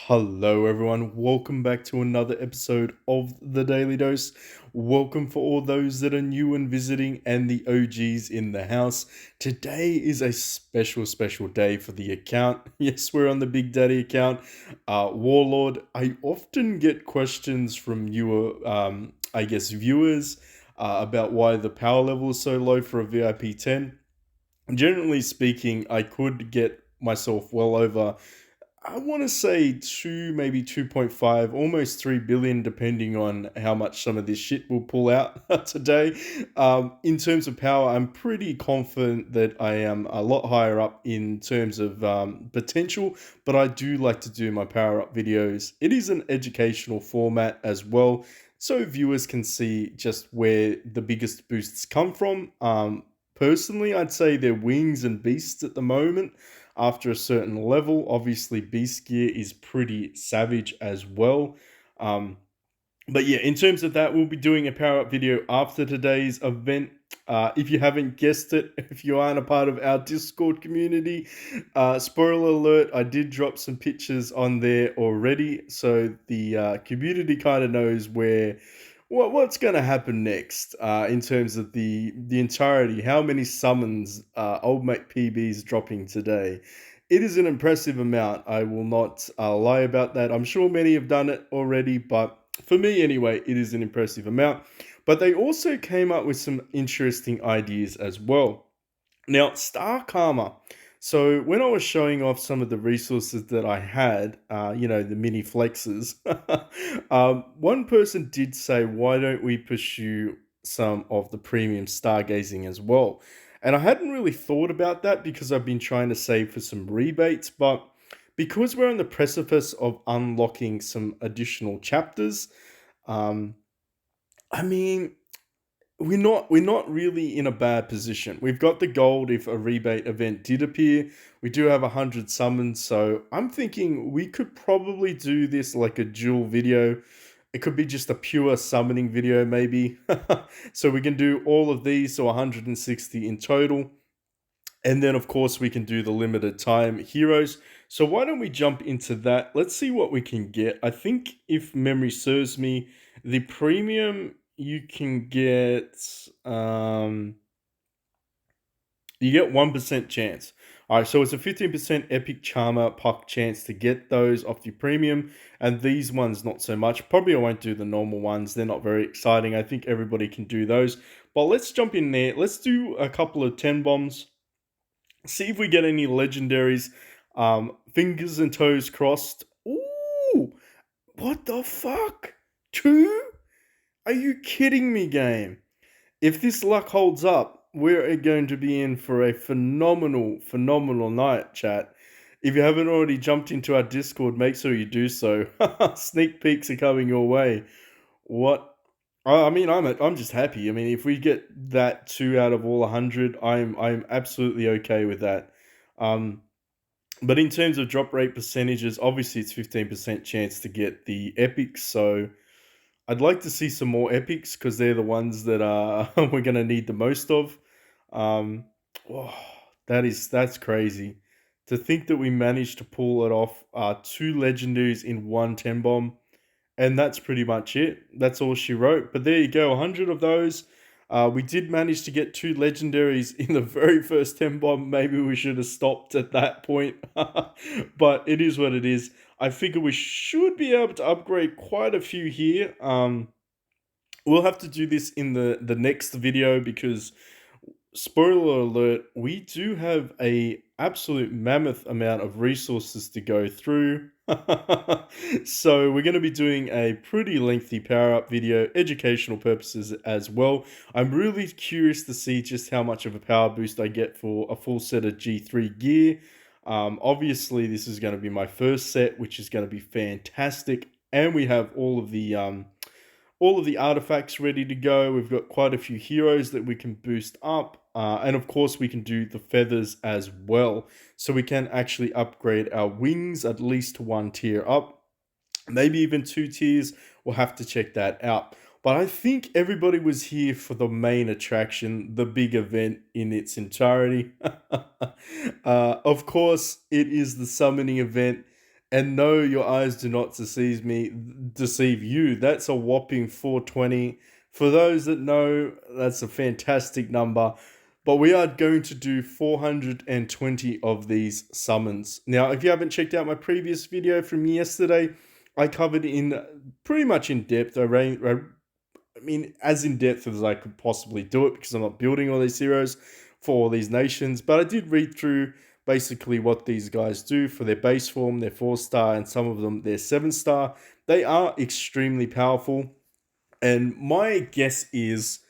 Hello, everyone. Welcome back to another episode of the Daily Dose. Welcome for all those that are new and visiting, and the OGs in the house. Today is a special day for the account. Yes, we're on the Big Daddy account. Warlord. I often get questions from you, viewers, about why the power level is so low for a VIP 10. Generally speaking, I could get myself well over, I want to say 2, maybe 2.5, almost 3 billion, depending on how much some of this shit will pull out today. In terms of power, I'm pretty confident that I am a lot higher up in terms of potential, but I do like to do my power up videos. It is an educational format as well, so viewers can see just where the biggest boosts come from. Personally, I'd say they're wings and beasts at the moment after a certain level. Obviously, Beast Gear is pretty savage as well. Um, but yeah, in terms of that, we'll be doing a power up video after today's event. If you haven't guessed it, if you aren't a part of our Discord community, spoiler alert, I did drop some pictures on there already. So the community kind of knows what's going to happen next in terms of the entirety. How many summons Old Mate PB is dropping today? It is an impressive amount. I will not lie about that. I'm sure many have done it already, but for me anyway, it is an impressive amount. But they also came up with some interesting ideas as well. Now, Star Karma. So when I was showing off some of the resources that I had, the mini flexes, one person did say, why don't we pursue some of the premium stargazing as well? And I hadn't really thought about that because I've been trying to save for some rebates, but because we're on the precipice of unlocking some additional chapters, um, I mean, we're not really in a bad position. We've got the gold if a rebate event did appear. We do have 100 summons, so I'm thinking we could probably do this like a dual video. It could be just a pure summoning video, maybe. So we can do all of these, so 160 in total. And then, of course, we can do the limited time heroes. So why don't we jump into that? Let's see what we can get. I think if memory serves me, the premium you can get, you get 1% chance. All right, so it's a 15% epic charmer puck chance to get those off the premium, and these ones not so much. Probably I won't do the normal ones. They're not very exciting. I think everybody can do those. But let's jump in there. Let's do a couple of 10 bombs. See if we get any legendaries. Fingers and toes crossed. Ooh, what the fuck? Two? Are you kidding me, game? If this luck holds up, we're going to be in for a phenomenal night, chat. If you haven't already jumped into our Discord, make sure you do so. Sneak peeks are coming your way. What? I mean, I'm just happy. I mean, if we get that 2 out of all 100, I'm absolutely okay with that. Um, but in terms of drop rate percentages, obviously it's 15% chance to get the epics. So I'd like to see some more epics because they're the ones that we're gonna need the most of. Um, oh, that's crazy. To think that we managed to pull it off, two legendaries in one 10 bomb, and that's pretty much it. That's all she wrote. But there you go, 100 of those. We did manage to get two legendaries in the very first 10 bomb. Maybe we should have stopped at that point. But it is what it is. I figure we should be able to upgrade quite a few here. We'll have to do this in the next video because, spoiler alert, we do have a absolute mammoth amount of resources to go through. So we're going to be doing a pretty lengthy power up video, educational purposes as well. I'm really curious to see just how much of a power boost I get for a full set of G3 gear. Obviously this is going to be my first set, which is going to be fantastic, and we have all of the artifacts ready to go. We've got quite a few heroes that we can boost up. And of course, we can do the feathers as well. So we can actually upgrade our wings at least one tier up. Maybe even two tiers. We'll have to check that out. But I think everybody was here for the main attraction, the big event in its entirety. Of course, it is the summoning event. And no, your eyes do not deceive you. That's a whopping 420. For those that know, that's a fantastic number. But we are going to do 420 of these summons. Now, if you haven't checked out my previous video from yesterday, I covered in pretty much in depth. I mean, as in depth as I could possibly do it because I'm not building all these heroes for all these nations. But I did read through basically what these guys do for their base form, their 4-star, and some of them their 7-star. They are extremely powerful. And my guess is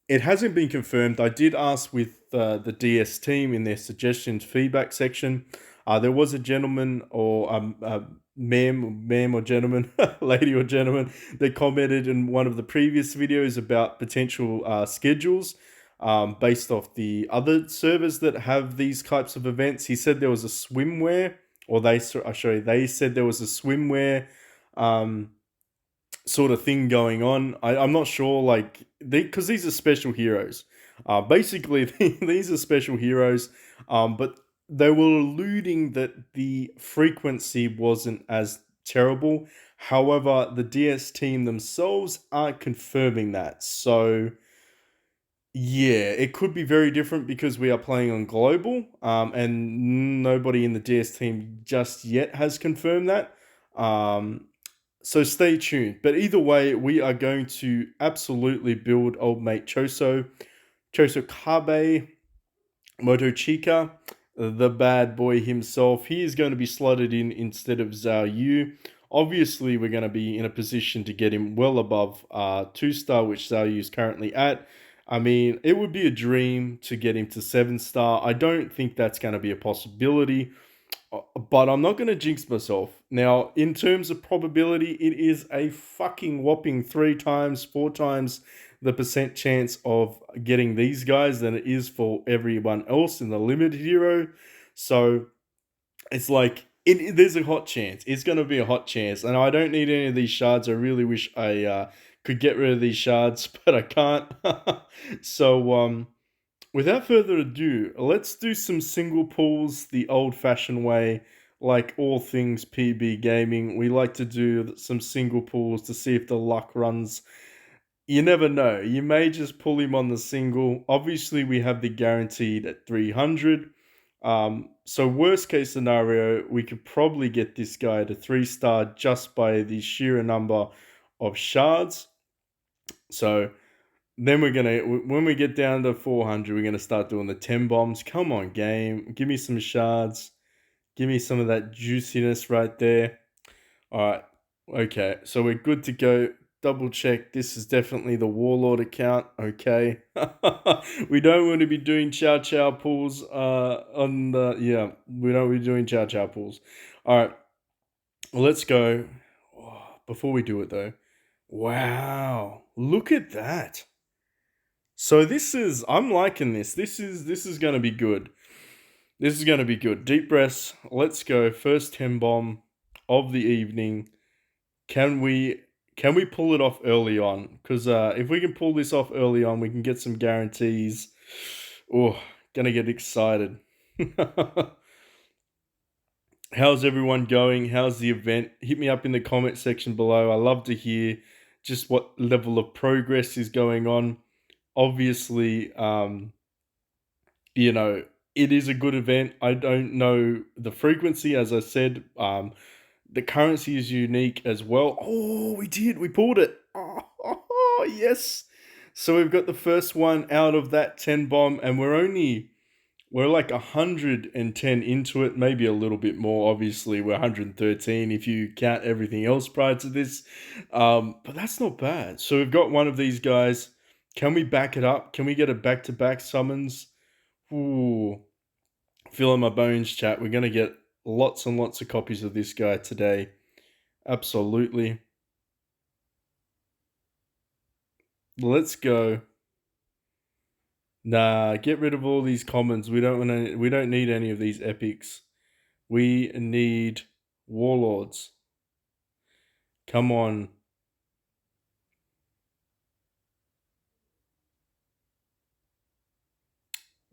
it hasn't been confirmed. I did ask with the DS team in their suggestions feedback section. There was a gentleman or ma'am or gentleman, lady or gentleman, that commented in one of the previous videos about potential schedules based off the other servers that have these types of events. He said there was a swimwear, or they said there was a swimwear. Sort of thing going on. I'm not sure, like, because these are special heroes. Basically, these are special heroes, but they were alluding that the frequency wasn't as terrible. However, the DS team themselves aren't confirming that. So, yeah, it could be very different because we are playing on global, and nobody in the DS team just yet has confirmed that. So stay tuned. But either way, we are going to absolutely build old mate Choso Kabe, Motochika, the bad boy himself. He is going to be slotted in instead of Zhao Yu. Obviously, we're going to be in a position to get him well above 2-star, which Zhao Yu is currently at. I mean, it would be a dream to get him to 7-star. I don't think that's going to be a possibility, but I'm not going to jinx myself. Now, in terms of probability, it is a fucking whopping 3 times, 4 times the percent chance of getting these guys than it is for everyone else in the limited hero. So it's like there's a hot chance. It's going to be a hot chance, and I don't need any of these shards. I really wish I could get rid of these shards, but I can't. So without further ado, let's do some single pulls the old-fashioned way. Like all things PB gaming, we like to do some single pulls to see if the luck runs. You never know. You may just pull him on the single. Obviously, we have the guaranteed at 300. So worst case scenario, we could probably get this guy to 3-star just by the sheer number of shards. So then we're gonna, when we get down to 400, we're gonna start doing the 10 bombs. Come on, game, give me some shards, give me some of that juiciness right there. All right, okay, so we're good to go. Double check. This is definitely the Warlord account. Okay, we don't want to be doing Chow Chow pulls. On the yeah, we don't want to be doing Chow Chow pulls. All right, well, let's go. Oh, before we do it though, wow, look at that. So I'm liking this. This is going to be good. This is going to be good. Deep breaths. Let's go. First 10 bomb of the evening. Can we pull it off early on? Because if we can pull this off early on, we can get some guarantees. Oh, gonna get excited. How's everyone going? How's the event? Hit me up in the comment section below. I love to hear just what level of progress is going on. Obviously, you know, it is a good event. I don't know the frequency, as I said. The currency is unique as well. Oh, we pulled it. Oh, yes. So we've got the first one out of that 10 bomb, and we're like 110 into it, maybe a little bit more. Obviously, we're 113 if you count everything else prior to this. But that's not bad. So we've got one of these guys. Can we back it up? Can we get a back-to-back summons? Ooh, feeling my bones, chat. We're going to get lots and lots of copies of this guy today. Absolutely. Let's go. Nah, get rid of all these commons. We don't need any of these epics. We need warlords. Come on.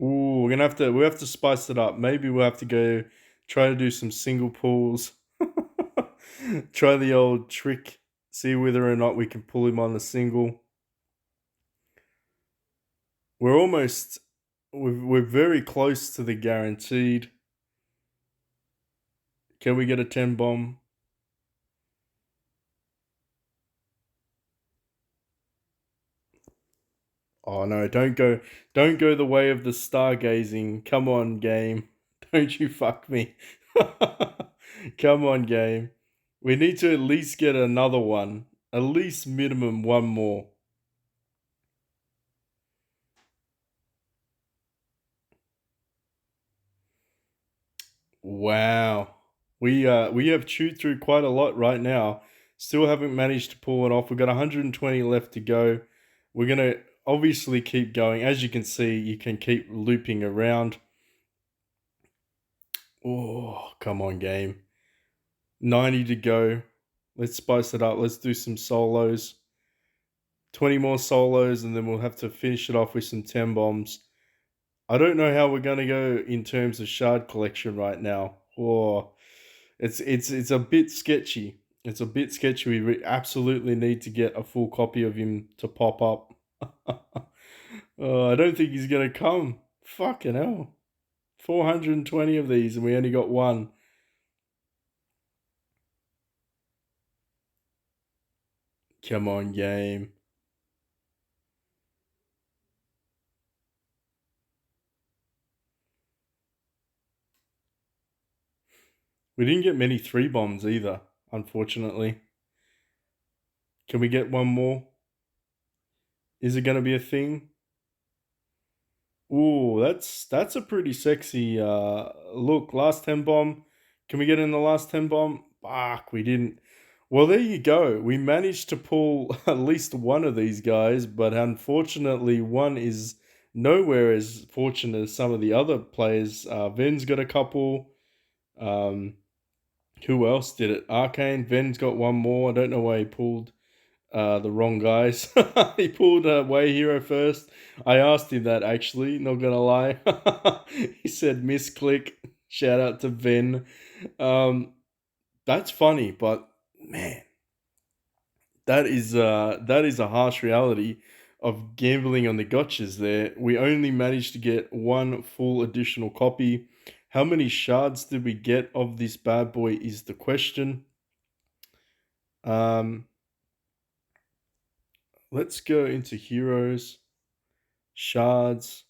Ooh, we have to spice it up. Maybe we'll have to go try to do some single pulls. Try the old trick. See whether or not we can pull him on a single. We're almost. We're very close to the guaranteed. Can we get a 10 bomb? Oh no, don't go the way of the stargazing. Come on, game. Don't you fuck me. Come on, game. We need to at least get another one. At least minimum one more. Wow. We have chewed through quite a lot right now. Still haven't managed to pull it off. We've got 120 left to go. We're going to obviously keep going. As you can see, you can keep looping around. Oh, come on, game. 90 to go. Let's spice it up. Let's do some solos. 20 more solos, and then we'll have to finish it off with some 10 bombs. I don't know how we're going to go in terms of shard collection right now. Oh, it's a bit sketchy. It's a bit sketchy. We absolutely need to get a full copy of him to pop up. I don't think he's going to come. Fucking hell. 420 of these, and we only got one. Come on, game. We didn't get many 3 bombs either, unfortunately. Can we get one more? Is it going to be a thing? Ooh, that's a pretty sexy look. Last 10 bomb. Can we get in the last 10 bomb? Fuck, we didn't. Well, there you go. We managed to pull at least one of these guys, but unfortunately, one is nowhere as fortunate as some of the other players. Ven's got a couple. Um, who else did it? Arcane. Ven's got one more. I don't know why he pulled the wrong guys. He pulled Way Hero first. I asked him that actually, not gonna lie. He said misclick. Shout out to Ven. Um, that's funny, but man, that is a harsh reality of gambling on the gotchas there. We only managed to get one full additional copy. How many shards did we get of this bad boy is the question. Um, let's go into heroes, shards.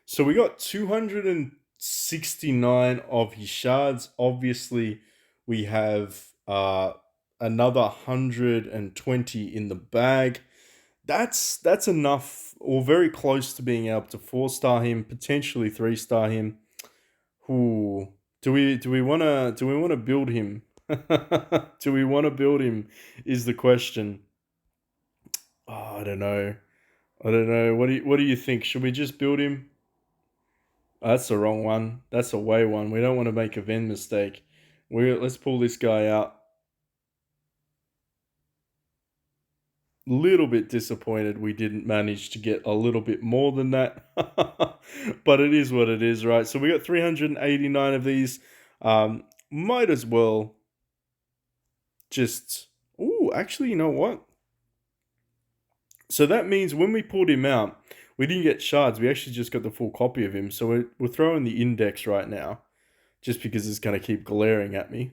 So we got 269 of his shards. Obviously, we have another 120 in the bag. That's enough, or very close to being able to 4-star him, potentially 3-star him. Ooh, do we wanna build him? Do we want to build him? Is the question. Oh, I don't know. I don't know. What do you think? Should we just build him? Oh, that's the wrong one. That's a way one. We don't want to make a Ven mistake. Let's pull this guy out. Little bit disappointed we didn't manage to get a little bit more than that. But it is what it is, right? So we got 389 of these. Might as well just... Ooh, actually, you know what? So that means when we pulled him out, we didn't get shards. We actually just got the full copy of him. So we're throwing the index right now, just because it's going to keep glaring at me.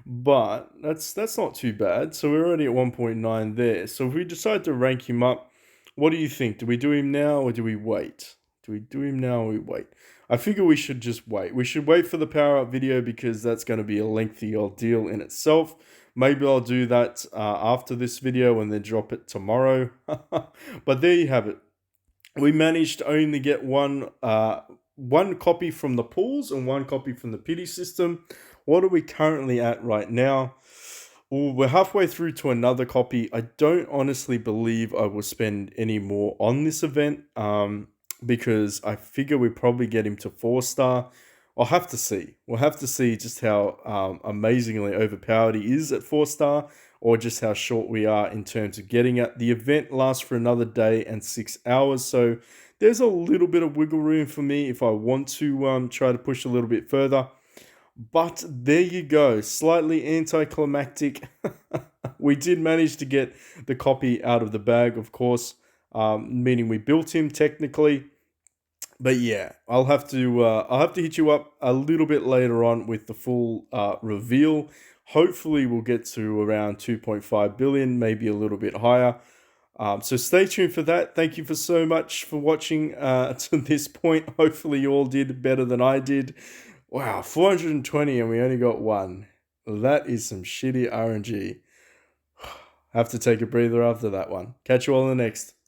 But that's not too bad. So we're already at 1.9 there. So if we decide to rank him up, what do you think? Do we do him now or do we wait? Do we do him now or we wait? I figure we should just wait. We should wait for the power up video because that's going to be a lengthy ordeal in itself. Maybe I'll do that after this video and then drop it tomorrow. But there you have it. We managed to only get one copy from the pools and one copy from the pity system. What are we currently at right now? Well, we're halfway through to another copy. I don't honestly believe I will spend any more on this event because I figure we probably get him to 4-star. I'll have to see. We'll have to see just how amazingly overpowered he is at 4-star or just how short we are in terms of getting it. The event lasts for another day and 6 hours, so there's a little bit of wiggle room for me if I want to try to push a little bit further. But there you go, slightly anticlimactic. We did manage to get the copy out of the bag, of course, meaning we built him technically. But yeah, I'll have to hit you up a little bit later on with the full reveal. Hopefully, we'll get to around 2.5 billion, maybe a little bit higher. So stay tuned for that. Thank you for so much for watching to this point. Hopefully, you all did better than I did. Wow, 420 and we only got one. That is some shitty RNG. Have to take a breather after that one. Catch you all in the next.